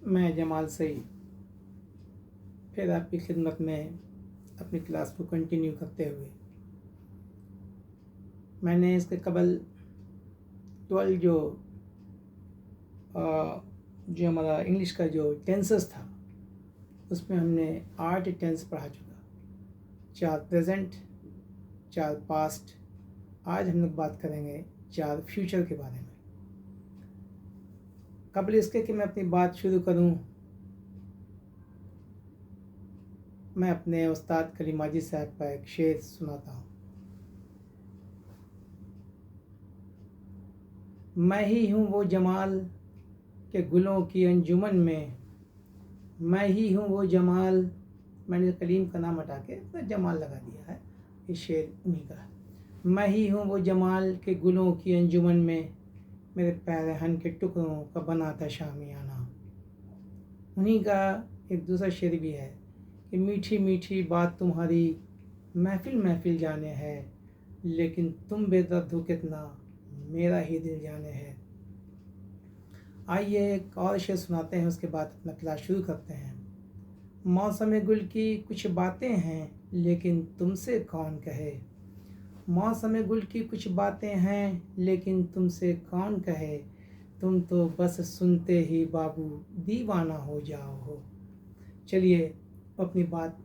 मैं जमाल सईद फिर आपकी खिदमत में अपनी क्लास को कंटिन्यू करते हुए मैंने इसके कबल 12 जो हमारा इंग्लिश का जो टेंसेस था उसमें हमने 8 टेंस पढ़ा चुका, 4 प्रेजेंट, 4 पास्ट। आज हम लोग बात करेंगे 4 फ्यूचर के बारे में। कबल इसके कि मैं अपनी बात शुरू करूं, मैं अपने उस्ताद कलीम माजिद साहब का एक शेर सुनाता हूं। मैं ही हूँ वो जमाल के गुलों की अंजुमन में, मैं ही हूँ वो जमाल, मैंने कलीम का नाम हटा के तो जमाल लगा दिया है, ये शेर उन्हीं का है। मैं ही हूँ वो जमाल के गुलों की अंजुमन में, मेरे पैरहन के टुकड़ों का बना था शामियाना। उन्हीं का एक दूसरा शेर भी है कि मीठी मीठी बात तुम्हारी महफिल महफिल जाने है, लेकिन तुम बेदर्द हो कितना मेरा ही दिल जाने है। आइए एक और शेर सुनाते हैं, उसके बाद अपना क्लास शुरू करते हैं। मौसम गुल की कुछ बातें हैं लेकिन तुमसे कौन कहे, मौसम गुल की कुछ बातें हैं लेकिन तुमसे कौन कहे, तुम तो बस सुनते ही बाबू दीवाना हो जाओ हो। चलिए अपनी बात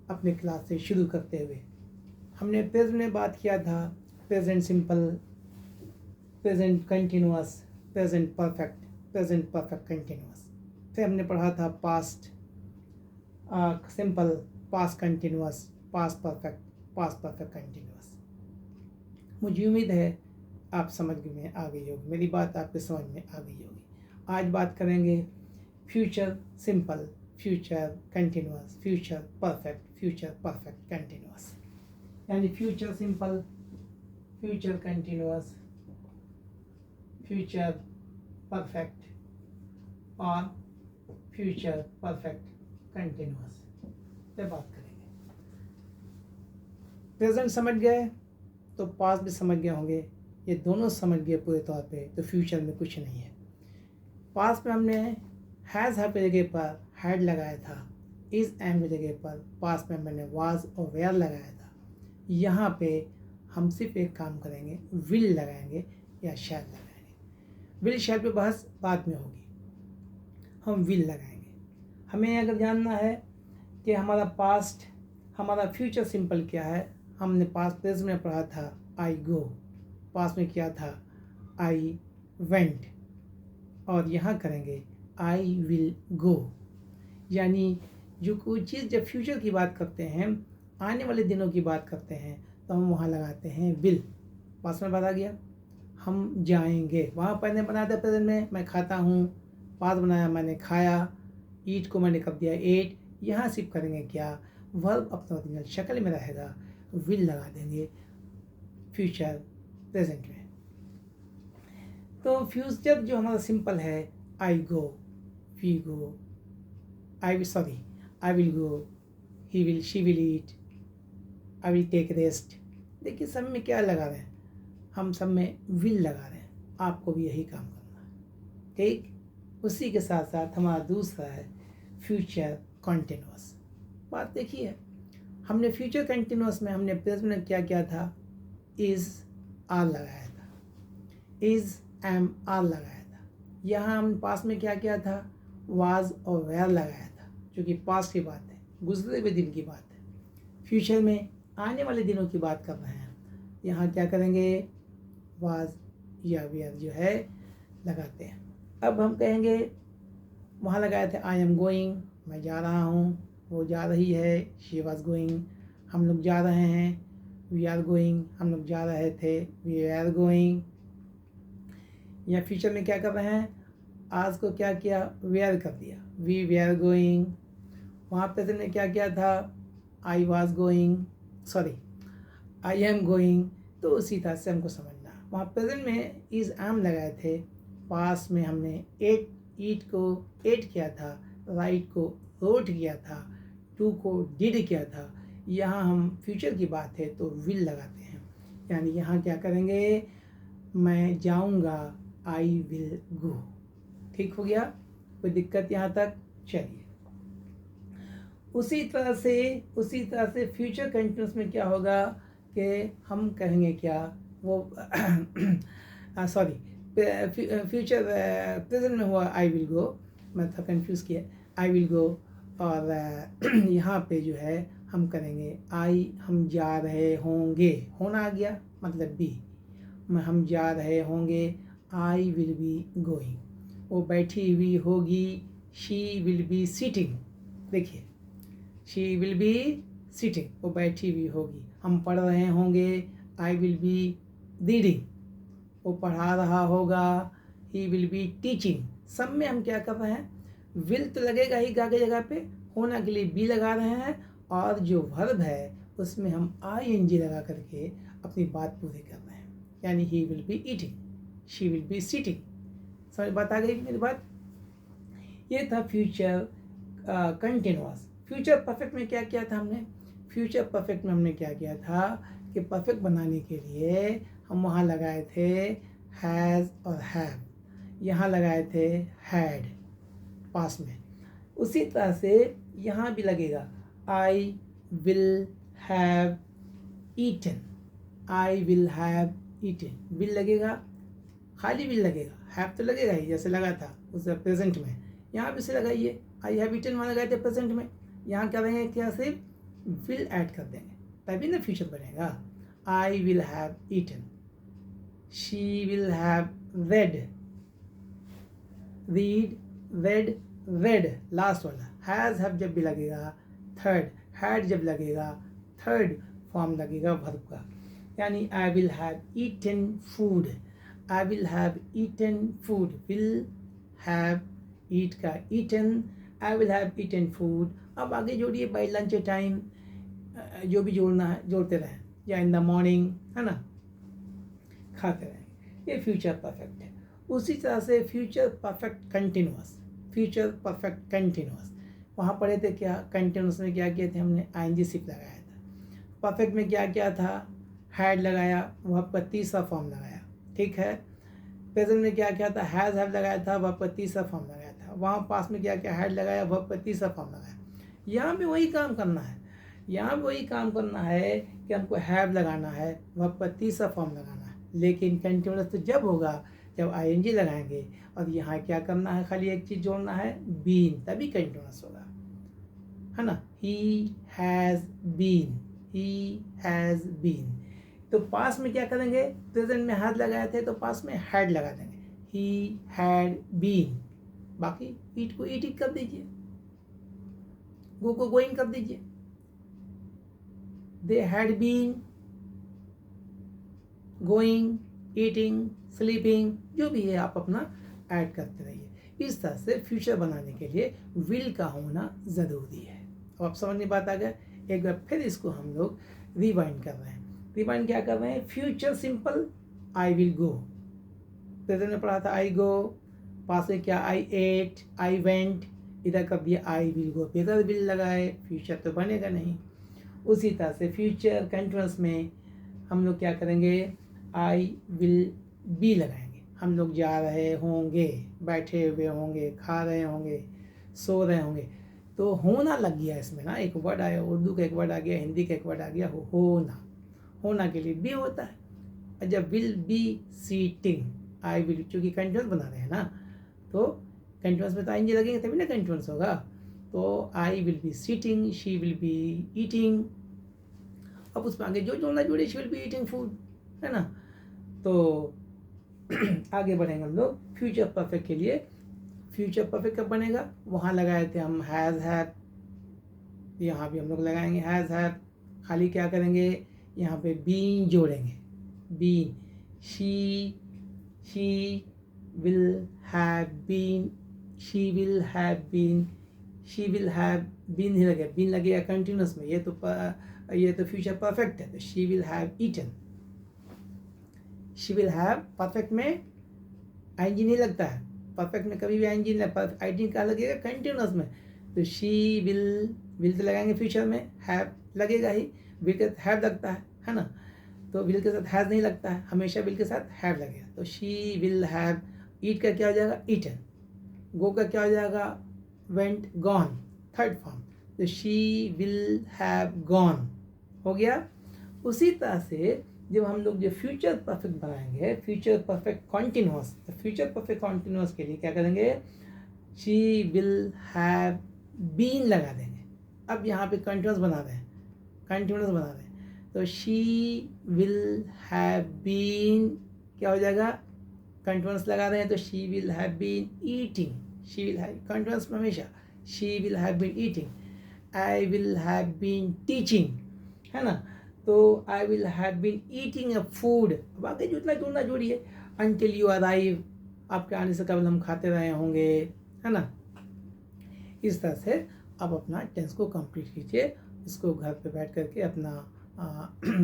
अपने क्लास से शुरू करते हुए, हमने प्रेजेंट में बात किया था, present simple, present continuous, present perfect continuous. फिर हमने पढ़ा था past simple, past continuous, past perfect continuous. मुझे उम्मीद है आप समझ में आ गई होगी, मेरी बात आपके समझ में आ गई होगी। आज बात करेंगे future simple, future continuous, future perfect continuous. यानी future simple, future continuous, future perfect और फ्यूचर परफेक्ट कंटिन्यूअस पे बात करेंगे। प्रेजेंट समझ गए तो पास्ट भी समझ गए होंगे, ये दोनों समझ गए पूरे तौर पे तो फ्यूचर में कुछ नहीं है। पास्ट में हमने हैज़ हैव की जगह पर हैड लगाया था, इज़ एम की जगह पर पास्ट में मैंने वाज और वेयर लगाया था। यहाँ पे हम सिर्फ एक काम करेंगे, विल लगाएंगे या शैल लगाएंगे। विल शैल पे बहस बाद में होगी, हम विल लगाएंगे। हमें अगर जानना है कि हमारा पास्ट, हमारा फ्यूचर सिंपल क्या है, हमने पास्ट प्रेजेंट में पढ़ा था आई गो, पास्ट में किया था आई वेंट, और यहाँ करेंगे आई विल गो। यानी जो कोई चीज़ जब फ्यूचर की बात करते हैं, आने वाले दिनों की बात करते हैं, तो हम वहाँ लगाते हैं विल। पास्ट में बता गया हम जाएंगे, वहाँ पहले बनाया था प्रेजेंट में मैं खाता हूँ, पास्ट बनाया मैंने खाया, ईट को मैंने कब दिया एट। यहाँ सिर्फ करेंगे क्या, वर्ब अपना ओरिजिनल शक्ल में रहेगा, विल लगा देंगे फ्यूचर प्रेजेंट में। तो फ्यूचर जो हमारा सिंपल है, I go, we go, I will go, he will, she will eat, I will take rest. देखिए सब में क्या लगा रहे हैं, हम सब में विल लगा रहे हैं, आपको भी यही काम करना है, ठीक। उसी के साथ साथ हमारा दूसरा है फ्यूचर कंटिन्यूअस। बात देखिए, हमने फ्यूचर कंटिन्यूअस में हमने प्रेजेंट में क्या किया था, इज़ आर लगाया था, इज़ एम आर लगाया था। यहाँ हम पास्ट में क्या किया था, वाज और वेयर लगाया था, जो कि पास्ट की बात है, गुजरे हुए दिन की बात है। फ्यूचर में आने वाले दिनों की बात कर रहे हैं, यहाँ क्या करेंगे, वाज या वेयर जो है लगाते हैं। अब हम कहेंगे, वहाँ लगाए थे आई एम गोइंग, मैं जा रहा हूँ, वो जा रही है, शी वॉज गोइंग, हम लोग जा रहे हैं, वी आर गोइंग, हम लोग जा रहे थे, वी आर गोइंग। या फ्यूचर में क्या कर रहे हैं, आज को क्या किया, वेयर कर दिया, वी वेयर गोइंग। वहाँ प्रेजेंट में क्या किया था, I was going, I am going. तो उसी तरह से हमको समझना, वहाँ प्रेजेंट में इज़ एम लगाए थे, पास में हमने ईट को एट किया था, राइट को रोट किया था, टू को डिड किया था। यहाँ हम फ्यूचर की बात है तो विल लगाते हैं, यानी यहाँ क्या करेंगे, मैं जाऊँगा, आई विल गो। ठीक हो गया। कोई दिक्कत यहाँ तक? चलिए, उसी तरह से फ्यूचर कंटिन्यूस में क्या होगा कि हम कहेंगे क्या, वो सॉरी, फ्यूचर प्रेजेंट में हुआ आई विल गो, मैं था कंफ्यूज किया, आई विल गो, और यहाँ पे जो है हम करेंगे आई, हम जा रहे होंगे, होना आ गया मतलब बी, हम जा रहे होंगे, आई विल बी गोइंग, वो बैठी हुई होगी, शी विल बी सिटिंग, देखिए शी विल बी सिटिंग, वो बैठी हुई होगी, हम पढ़ रहे होंगे, आई विल बी रीडिंग, वो पढ़ा रहा होगा, ही विल बी टीचिंग। सब में हम क्या कर रहे हैं, विल तो लगेगा ही गा की जगह पे, होना के लिए बी लगा रहे हैं, और जो वर्ब है उसमें हम ING लगा करके अपनी बात पूरी कर रहे हैं, यानी he will be eating, she will be sitting. समझ बात आ गई मेरी बात? ये था फ्यूचर कंटिन्यूअस। फ्यूचर परफेक्ट में क्या किया था हमने? फ्यूचर परफेक्ट में हमने क्या किया था कि परफेक्ट बनाने के लिए हम वहाँ लगाए थे हैज़ और हैव, यहाँ लगाए थे हैड पास में। उसी तरह से यहाँ भी लगेगा I will have eaten, I will have eaten, will लगेगा, खाली विल लगेगा, हैव तो लगेगा ही जैसे लगा था उस प्रेजेंट में, यहाँ भी से लगाइए, आई हैव ईटन वहाँ लगाए थे प्रेजेंट में, यहाँ क्या देंगे, क्या सिर्फ विल ऐड कर देंगे तभी ना फ्यूचर बनेगा। I will have eaten, she will have read, read, read, read, last वाला हैज़ हैव जब भी लगेगा थर्ड, हैड जब लगेगा थर्ड फॉर्म लगेगा वर्ब का, यानी I will have eaten food, I will have eaten food, will have eat का eaten, I will have eaten food. अब आगे जोड़िए बाई लंच टाइम, जो भी जोड़ना है जोड़ते रहें, या इन द मॉर्निंग, है ना, खाते रहें, ये फ्यूचर परफेक्ट है। उसी तरह से future perfect continuous, future perfect continuous वहाँ पढ़े थे क्या, कंटिन्यूअस में क्या किए थे हमने, ING सिर्फ लगाया था। परफेक्ट में क्या किया था, हैड लगाया, वहाँ पर तीसरा फॉर्म लगाया, ठीक है। प्रेजेंट में क्या किया था, हैज़ हैव लगाया था, वहाँ पर तीसरा फॉर्म लगाया था। वहाँ पास में क्या किया, हैड लगाया, वहाँ पर तीसरा फॉर्म लगाया। यहाँ भी वही काम करना है, यहाँ भी वही काम करना है कि हमको हैव लगाना है, वहाँ पर तीसरा फॉर्म लगाना है, लेकिन कंटिन्यूअस तो जब होगा जब ING लगाएंगे, और यहाँ क्या करना है, खाली एक चीज़ जोड़ना है, बीन, तभी कंटिन्यूअस होगा, है ना। He has been, he has been. तो पास में क्या करेंगे, प्रेजेंट में हैड लगाए थे तो पास में हैड लगा देंगे, ही हैड बीन, बाकी ईट को ईटिंग कर दीजिए, गो को गोइंग कर दीजिए, they had been going, eating, sleeping, जो भी है आप अपना ऐड करते रहिए। इस तरह से फ्यूचर बनाने के लिए विल का होना ज़रूरी है। अब आप समझ में बात आ गया। एक बार फिर इसको हम लोग रिवाइंड कर रहे हैं। रिवाइंड क्या कर रहे हैं, future simple I will go, present में पढ़ा था आई गो, पास में क्या आई एट, आई वेंट, इधर कर दिया आई विल गो, बगैर विल लगाए फ्यूचर तो बनेगा नहीं। उसी तरह से फ्यूचर कंटिन्यूअस में हम लोग क्या करेंगे, आई विल बी लगाएंगे, हम लोग जा रहे होंगे, बैठे हुए होंगे, खा रहे होंगे, सो रहे होंगे, तो होना लग गया इसमें ना, एक वर्ड आया, उर्दू का एक वर्ड आ गया, हिंदी का एक वर्ड आ गया, होना, होना के लिए बी होता है। और जब will be sitting, I will, चूँकि कंटिन्यूअस बना रहे हैं ना, तो कंटिन्यूअस में तो ING लगेंगे तभी ना कंटिन्यूअस होगा। तो I will be sitting, she will be eating, अब उसमें आगे जो जोड़ना जोड़े, she will be eating food, है ना। तो आगे बढ़ेंगे हम लोग फ्यूचर परफेक्ट के लिए। फ्यूचर परफेक्ट कब बनेगा, वहाँ लगाए थे हम हैज़ हैव, यहाँ भी हम लोग लगाएंगे हैज़ हैव, खाली क्या करेंगे, यहाँ पे बीन जोड़ेंगे, been, she will have been, she will have been, she will have been ही लगेगा, बीन लगेगा कंटिन्यूअस में, ये तो फ्यूचर परफेक्ट है, तो she will have eaten, she will have, perfect में ING नहीं लगता है, परफेक्ट में कभी भी ING नहीं लगता, ING कहाँ लगेगा, कंटिन्यूअस में, तो शी विल तो लगाएंगे फ्यूचर में, हैव लगेगा ही, विल के साथ हैव लगता है ना, तो विल के साथ हैज़ नहीं लगता है, हमेशा विल के साथ हैव लगेगा, तो शी विल हैव, ईट का क्या हो जाएगा, ईटन, गो का क्या हो जाएगा, वेंट, गॉन, थर्ड फॉर्म, तो शी विल हैव गॉन हो गया। उसी तरह से जब हम लोग जो फ्यूचर परफेक्ट बनाएंगे, फ्यूचर परफेक्ट कॉन्टिन्यूअस, तो फ्यूचर परफेक्ट कॉन्टिन्यूअस के लिए क्या करेंगे, शी विल हैव बीन लगा देंगे। अब यहाँ पे कंटिन्यूअस बना रहे हैं, कंटिन्यूअस बना रहे हैं, तो शी विल हैव बीन क्या हो जाएगा, कंटिन्यूअस लगा रहे हैं तो she will have been eating, she will have continuous में हमेशा, she will have been eating, I will have been teaching, है ना, तो I will have been eating a food, बाकी जितना जुड़ना जोड़िए, अनटिल यू अराइव, आपके आने से कबल हम खाते रहे होंगे, है ना। इस तरह से आप अपना टेंस को कंप्लीट कीजिए। इसको घर पे बैठ करके अपना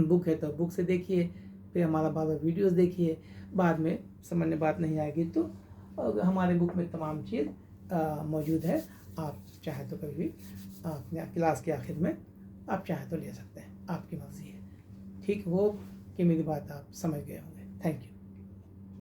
बुक है तो बुक से देखिए, फिर हमारा बार बार वीडियोज़ देखिए, बाद में समझ में बात नहीं आएगी तो हमारे बुक में तमाम चीज़ मौजूद है, आप चाहें तो कभी भी अपने क्लास के आखिर में आप चाहें तो ले सकते हैं, आपकी मर्ज़ी है। ठीक हो कि मेरी बात आप समझ गए होंगे। Thank you.